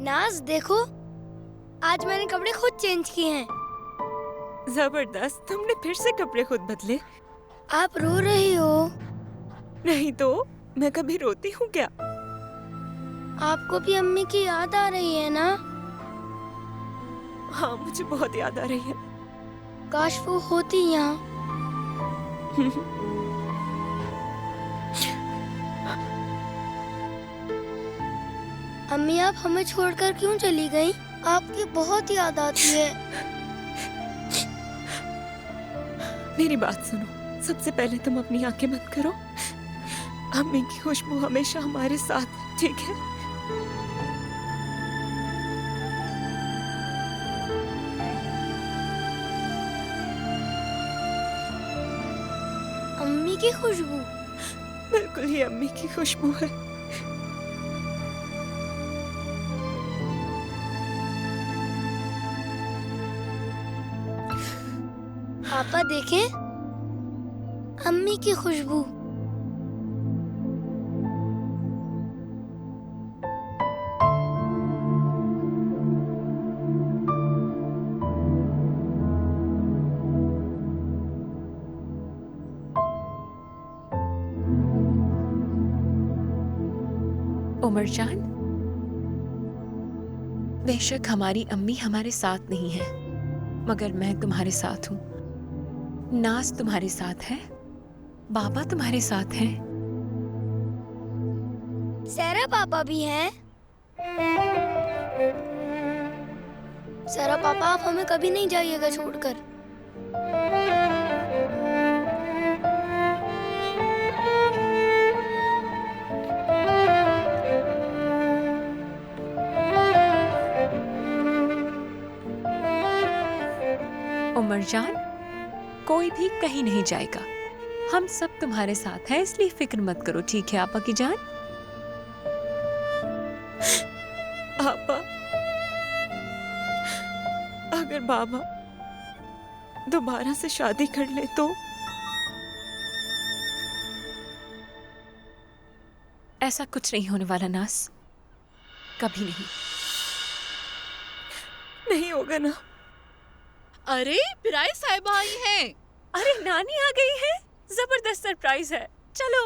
नाज देखो, आज मैंने कपड़े खुद चेंज किए हैं। जबरदस्त, तुमने फिर से कपड़े खुद बदले? आप रो रही हो? नहीं तो, मैं कभी रोती हूँ क्या? आपको भी अम्मी की याद आ रही है ना? हाँ, मुझे बहुत याद आ रही है। काश वो होती यहाँ। अम्मी आप हमें छोड़कर क्यों चली गई? आपकी बहुत याद आती है। मेरी बात सुनो, सबसे पहले तुम अपनी आंखें बंद करो। अम्मी की खुशबू हमेशा हमारे साथ है, ठीक है? अम्मी की खुशबू? बिल्कुल ही अम्मी की खुशबू है। पापा देखें, अम्मी की खुशबू। उमर जान, बेशक हमारी अम्मी हमारे साथ नहीं है, मगर मैं तुम्हारे साथ हूँ। नाज तुम्हारे साथ है, बाबा तुम्हारे साथ हैं। सारा पापा भी हैं। सारा पापा, आप हमें कभी नहीं जाइएगा छोड़कर। उमर जान, कोई भी कहीं नहीं जाएगा। हम सब तुम्हारे साथ हैं, इसलिए फिक्र मत करो, ठीक है आपा की जान? आपा, अगर बाबा दोबारा से शादी कर ले तो? ऐसा कुछ नहीं होने वाला नाज, कभी नहीं। नहीं होगा ना? अरे पिराई साहिबा आई हैं। अरे नानी आ गई है, जबरदस्त सरप्राइज है, चलो।